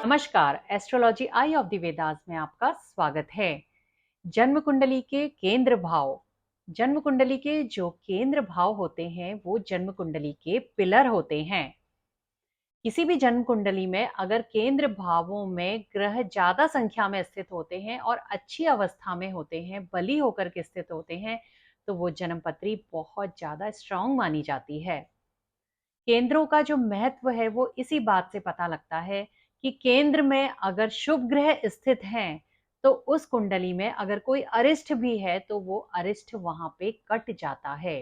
नमस्कार, astrology I of the Vedas में आपका स्वागत है। जन्म कुंडली के केंद्र भाव। जन्म कुंडली के जो केंद्र भाव होते हैं वो जन्म कुंडली के पिलर होते हैं। किसी भी जन्म कुंडली में अगर केंद्र भावों में ग्रह ज्यादा संख्या में स्थित होते हैं और अच्छी अवस्था में होते हैं, बली होकर के स्थित होते हैं, तो वो जन्म पत्री बहुत ज्यादा स्ट्रांग मानी जाती है। केंद्रों का जो महत्व है वो इसी बात से पता लगता है कि केंद्र में अगर शुभ ग्रह स्थित हैं तो उस कुंडली में अगर कोई अरिष्ट भी है तो वो अरिष्ट वहां पे कट जाता है।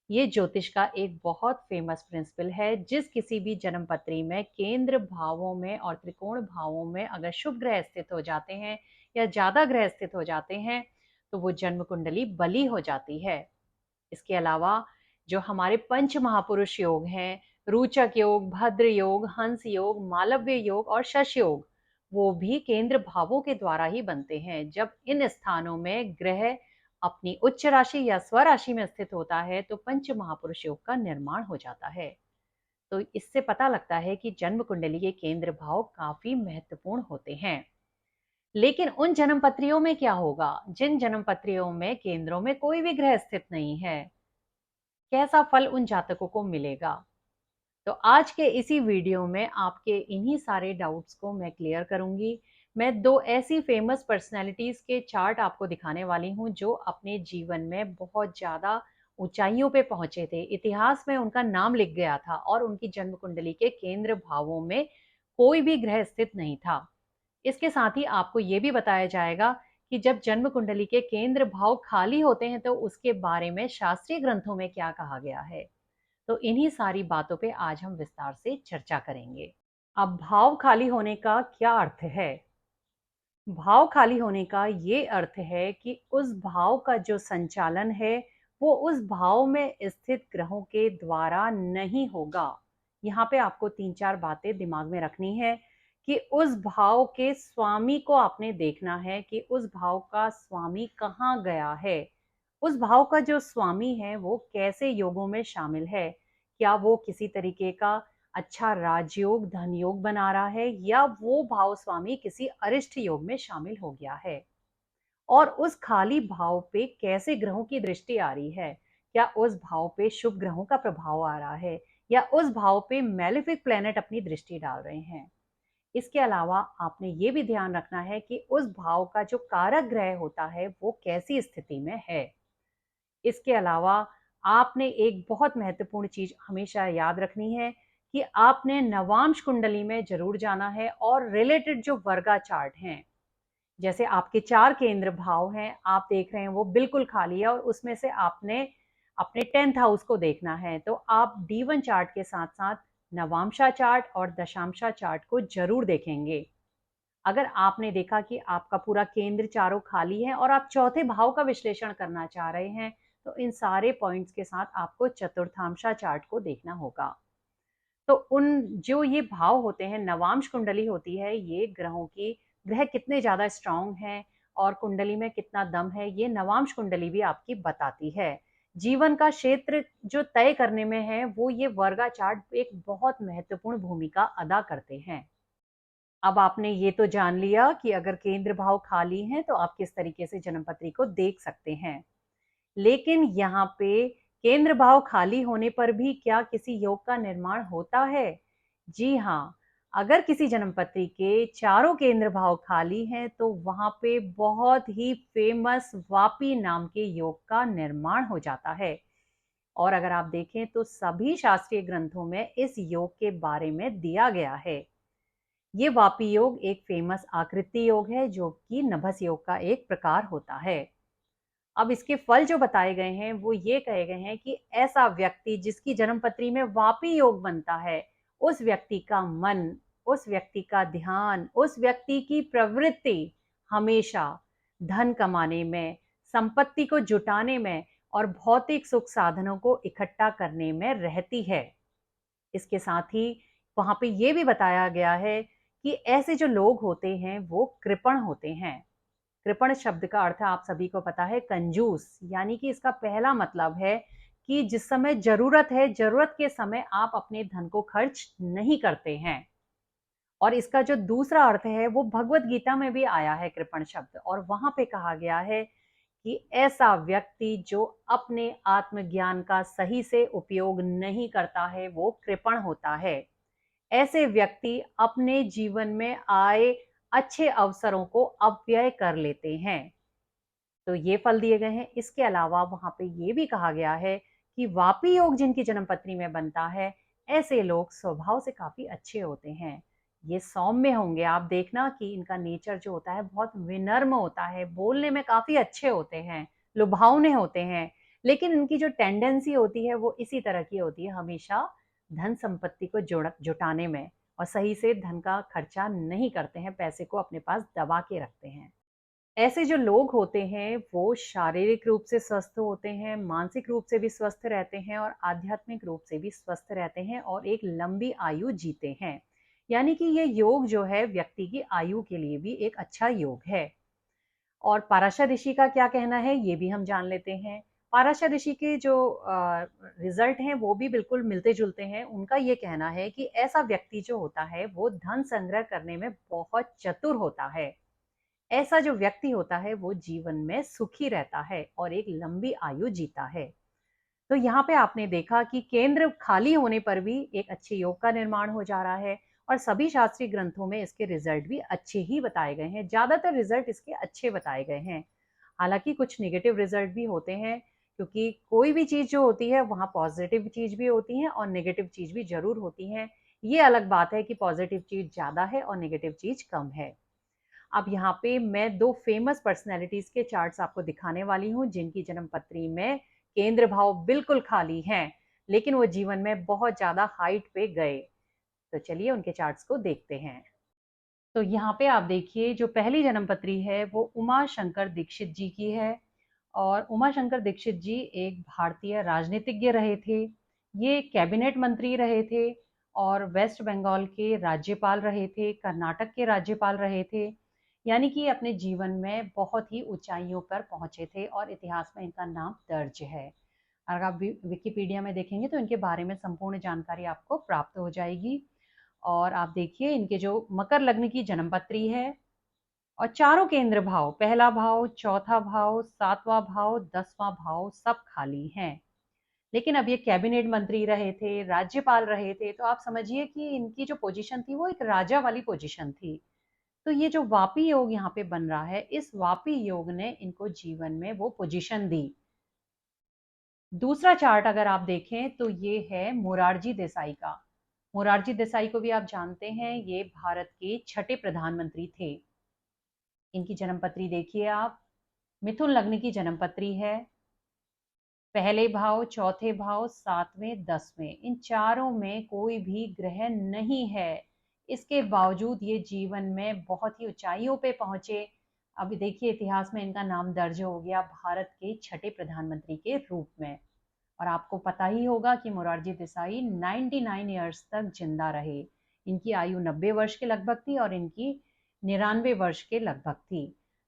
ये ज्योतिष का एक बहुत फेमस प्रिंसिपल है। जिस किसी भी जन्म पत्री में केंद्र भावों में और त्रिकोण भावों में अगर शुभ ग्रह स्थित हो जाते हैं या ज्यादा ग्रह स्थित हो जाते हैं तो वो जन्म कुंडली बली हो जाती है। इसके अलावा जो हमारे पंच महापुरुष योग हैं, रोचक योग, भद्र योग, हंस योग, मालव्य योग और शश योग, वो भी केंद्र भावों के द्वारा ही बनते हैं। जब इन स्थानों में ग्रह अपनी उच्च राशि या स्वराशि में स्थित होता है तो पंच महापुरुष योग का निर्माण हो जाता है। तो इससे पता लगता है कि जन्म कुंडली के केंद्र भाव काफी महत्वपूर्ण होते हैं। लेकिन उन जन्म पत्रियों में क्या होगा जिन जन्म पत्रियों में केंद्रों में कोई भी ग्रह स्थित नहीं है? कैसा फल उन जातकों को मिलेगा? तो आज के इसी वीडियो में आपके इन्हीं सारे डाउट्स को मैं क्लियर करूंगी। मैं दो ऐसी फेमस पर्सनालिटीज के चार्ट आपको दिखाने वाली हूं जो अपने जीवन में बहुत ज्यादा ऊंचाइयों पे पहुंचे थे। इतिहास में उनका नाम लिख गया था और उनकी जन्म कुंडली के केंद्र भावों में कोई भी ग्रह स्थित नहीं था। इसके साथ ही आपको ये भी बताया जाएगा कि जब जन्म कुंडली के केंद्र भाव खाली होते हैं तो उसके बारे में शास्त्रीय ग्रंथों में क्या कहा गया है। तो इन्हीं सारी बातों पे आज हम विस्तार से चर्चा करेंगे। अब भाव खाली होने का क्या अर्थ है? भाव खाली होने का ये अर्थ है कि उस भाव का जो संचालन है वो उस भाव में स्थित ग्रहों के द्वारा नहीं होगा। यहाँ पे आपको तीन चार बातें दिमाग में रखनी है कि उस भाव के स्वामी को आपने देखना है कि उस भाव का स्वामी कहाँ गया है। उस भाव का जो स्वामी है वो कैसे योगों में शामिल है। क्या वो किसी तरीके का अच्छा राजयोग धन योग बना रहा है या वो भाव स्वामी किसी अरिष्ट योग में शामिल हो गया है। और उस खाली भाव पे कैसे ग्रहों की दृष्टि आ रही है। क्या उस भाव पे शुभ ग्रहों का प्रभाव आ रहा है या उस भाव पे मैलेफिक प्लेनेट अपनी दृष्टि डाल रहे हैं। इसके अलावा आपने ये भी ध्यान रखना है कि उस भाव का जो कारक ग्रह होता है वो कैसी स्थिति में है। इसके अलावा आपने एक बहुत महत्वपूर्ण चीज हमेशा याद रखनी है कि आपने नवांश कुंडली में जरूर जाना है और रिलेटेड जो वर्गा चार्ट हैं, जैसे आपके चार केंद्र भाव हैं, आप देख रहे हैं वो बिल्कुल खाली है और उसमें से आपने अपने 10th हाउस को देखना है। तो आप D1 चार्ट के साथ साथ नवांशा चार्ट और दशांशा चार्ट को जरूर देखेंगे। अगर आपने देखा कि आपका पूरा केंद्र चारों खाली है और आप चौथे भाव का विश्लेषण करना चाह रहे हैं तो इन सारे पॉइंट्स के साथ आपको चतुर्थांशा चार्ट को देखना होगा। तो उन जो ये भाव होते हैं, नवांश कुंडली होती है, ये ग्रहों की ग्रह कितने ज्यादा स्ट्रांग हैं और कुंडली में कितना दम है ये नवांश कुंडली भी आपकी बताती है। जीवन का क्षेत्र जो तय करने में है वो ये वर्गा चार्ट एक बहुत महत्वपूर्ण भूमिका अदा करते हैं। अब आपने ये तो जान लिया कि अगर केंद्र भाव खाली हैं तो आप किस तरीके से जन्मपत्री को देख सकते हैं। लेकिन यहाँ पे केंद्र भाव खाली होने पर भी क्या किसी योग का निर्माण होता है? जी हाँ, अगर किसी जन्मपत्री के चारों केंद्र भाव खाली हैं तो वहां पे बहुत ही फेमस वापी नाम के योग का निर्माण हो जाता है। और अगर आप देखें तो सभी शास्त्रीय ग्रंथों में इस योग के बारे में दिया गया है। ये वापी योग एक फेमस आकृति योग है जो कि नभस योग का एक प्रकार होता है। अब इसके फल जो बताए गए हैं वो ये कहे गए हैं कि ऐसा व्यक्ति जिसकी जन्मपत्री में वापी योग बनता है उस व्यक्ति का मन, उस व्यक्ति का ध्यान, उस व्यक्ति की प्रवृत्ति हमेशा धन कमाने में, संपत्ति को जुटाने में और भौतिक सुख साधनों को इकट्ठा करने में रहती है। इसके साथ ही वहां पे ये भी बताया गया है कि ऐसे जो लोग होते हैं वो कृपण होते हैं। कृपण शब्द का अर्थ आप सभी को पता है कंजूस, यानी कि इसका पहला मतलब है कि जिस समय जरूरत है, जरूरत के समय आप अपने धन को खर्च नहीं करते हैं। और इसका जो दूसरा अर्थ है वो भगवत गीता में भी आया है कृपण शब्द, और वहां पे कहा गया है कि ऐसा व्यक्ति जो अपने आत्मज्ञान का सही से उपयोग नहीं करता है वो कृपण होता है। ऐसे व्यक्ति अपने जीवन में आए अच्छे अवसरों को अपव्यय कर लेते हैं। तो ये फल दिए गए हैं। इसके अलावा वहां पे ये भी कहा गया है कि वापी योग जिनकी जन्म पत्री में बनता है, ऐसे लोग स्वभाव से काफी अच्छे होते हैं। ये सौम्य होंगे, आप देखना कि इनका नेचर जो होता है बहुत विनम्र होता है, बोलने में काफी अच्छे होते हैं, लुभावने होते हैं, लेकिन इनकी जो टेंडेंसी होती है वो इसी तरह की होती है, हमेशा धन संपत्ति को जुटाने में, और सही से धन का खर्चा नहीं करते हैं, पैसे को अपने पास दबा के रखते हैं। ऐसे जो लोग होते हैं वो शारीरिक रूप से स्वस्थ होते हैं, मानसिक रूप से भी स्वस्थ रहते हैं और आध्यात्मिक रूप से भी स्वस्थ रहते हैं और एक लंबी आयु जीते हैं। यानी कि ये योग जो है व्यक्ति की आयु के लिए भी एक अच्छा योग है। और पाराशर ऋषि का क्या कहना है ये भी हम जान लेते हैं। पाराशर ऋषि के जो रिजल्ट हैं वो भी बिल्कुल मिलते जुलते हैं। उनका ये कहना है कि ऐसा व्यक्ति जो होता है वो धन संग्रह करने में बहुत चतुर होता है। ऐसा जो व्यक्ति होता है वो जीवन में सुखी रहता है और एक लंबी आयु जीता है। तो यहाँ पे आपने देखा कि केंद्र खाली होने पर भी एक अच्छे योग का निर्माण हो जा रहा है, और सभी शास्त्रीय ग्रंथों में इसके रिजल्ट भी अच्छे ही बताए गए हैं। ज्यादातर रिजल्ट इसके अच्छे बताए गए हैं। हालांकि कुछ नेगेटिव रिजल्ट भी होते हैं, क्योंकि कोई भी चीज जो होती है वहां पॉजिटिव चीज भी होती है और नेगेटिव चीज भी जरूर होती है। ये अलग बात है कि पॉजिटिव चीज ज्यादा है और नेगेटिव चीज कम है। अब यहाँ पे मैं दो फेमस पर्सनैलिटीज के चार्ट्स आपको दिखाने वाली हूँ जिनकी जन्म पत्री में केंद्र भाव बिल्कुल खाली हैं, लेकिन वो जीवन में बहुत ज्यादा हाइट पे गए। तो चलिए उनके चार्ट्स को देखते हैं। तो यहाँ पे आप देखिए, जो पहली जन्म पत्री है वो उमा शंकर दीक्षित जी की है। और उमा शंकर दीक्षित जी एक भारतीय राजनीतिज्ञ रहे थे। ये कैबिनेट मंत्री रहे थे और वेस्ट बंगाल के राज्यपाल रहे थे, कर्नाटक के राज्यपाल रहे थे। यानी कि अपने जीवन में बहुत ही ऊंचाइयों पर पहुंचे थे और इतिहास में इनका नाम दर्ज है। अगर आप विकिपीडिया में देखेंगे तो इनके बारे में संपूर्ण जानकारी आपको प्राप्त हो जाएगी। और आप देखिए इनके जो मकर लग्न की जन्म पत्री है, और चारों केंद्र भाव, पहला भाव, चौथा भाव, सातवां भाव, 10वां भाव सब खाली हैं। लेकिन अब ये कैबिनेट मंत्री रहे थे, राज्यपाल रहे थे, तो आप समझिए कि इनकी जो पोजीशन थी वो एक राजा वाली पोजीशन थी। तो ये जो वापी योग यहाँ पे बन रहा है, इस वापी योग ने इनको जीवन में वो पोजीशन दी। दूसरा चार्ट अगर आप देखें तो ये है मोरारजी देसाई का। मोरारजी देसाई को भी आप जानते हैं, ये भारत के छठे प्रधानमंत्री थे। इनकी जन्म पत्री देखिए आप, मिथुन लग्न की जन्म पत्री है। पहले भाव, चौथे भाव, सातवें, 10वें, इन चारों में कोई भी ग्रह नहीं है। इसके बावजूद ये जीवन में बहुत ही ऊंचाइयों पे पहुंचे। अभी देखिए इतिहास में इनका नाम दर्ज हो गया भारत के छठे प्रधानमंत्री के रूप में। और आपको पता ही होगा कि मोरारजी देसाई 99 ईयर्स तक जिंदा रहे। इनकी आयु 90 वर्ष के लगभग थी और इनकी 99 वर्ष के लगभग थी।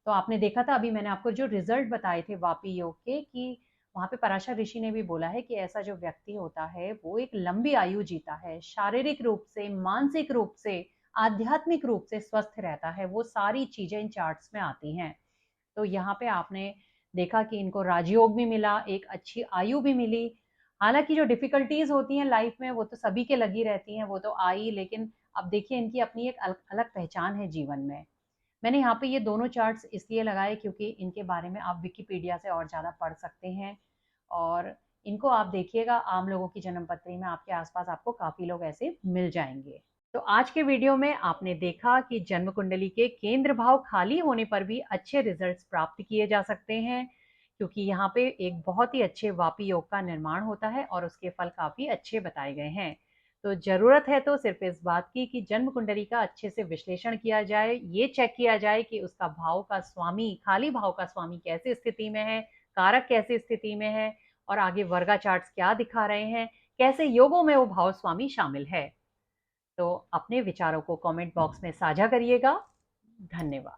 तो आपने देखा था अभी मैंने आपको जो रिजल्ट बताए थे वापी योग के, कि वहां पे पराशर ऋषि ने भी बोला है कि ऐसा जो व्यक्ति होता है वो एक लंबी आयु जीता है, शारीरिक रूप से, मानसिक रूप से, आध्यात्मिक रूप से स्वस्थ रहता है। वो सारी चीजें इन चार्ट्स में आती हैं। तो यहाँ पे आपने देखा कि इनको राजयोग भी मिला, एक अच्छी आयु भी मिली। हालांकि जो डिफिकल्टीज होती हैं लाइफ में वो तो सभी के लगी रहती हैं, वो तो आई, लेकिन अब देखिए इनकी अपनी एक अलग पहचान है जीवन में। मैंने यहाँ पे ये दोनों चार्ट्स इसलिए लगाए क्योंकि इनके बारे में आप विकिपीडिया से और ज़्यादा पढ़ सकते हैं। और इनको आप देखिएगा, आम लोगों की जन्म पत्री में आपके आसपास आपको काफ़ी लोग ऐसे मिल जाएंगे। तो आज के वीडियो में आपने देखा कि जन्म कुंडली के केंद्र भाव खाली होने पर भी अच्छे रिजल्ट्स प्राप्त किए जा सकते हैं, क्योंकि यहाँ पे एक बहुत ही अच्छे वापी योग का निर्माण होता है और उसके फल काफ़ी अच्छे बताए गए हैं। तो जरूरत है तो सिर्फ इस बात की कि जन्म कुंडली का अच्छे से विश्लेषण किया जाए, ये चेक किया जाए कि उसका भाव का स्वामी, खाली भाव का स्वामी कैसी स्थिति में है, कारक कैसी स्थिति में है, और आगे वर्गा चार्ट्स क्या दिखा रहे हैं, कैसे योगों में वो भाव स्वामी शामिल है। तो अपने विचारों को कमेंट बॉक्स में साझा करिएगा। धन्यवाद।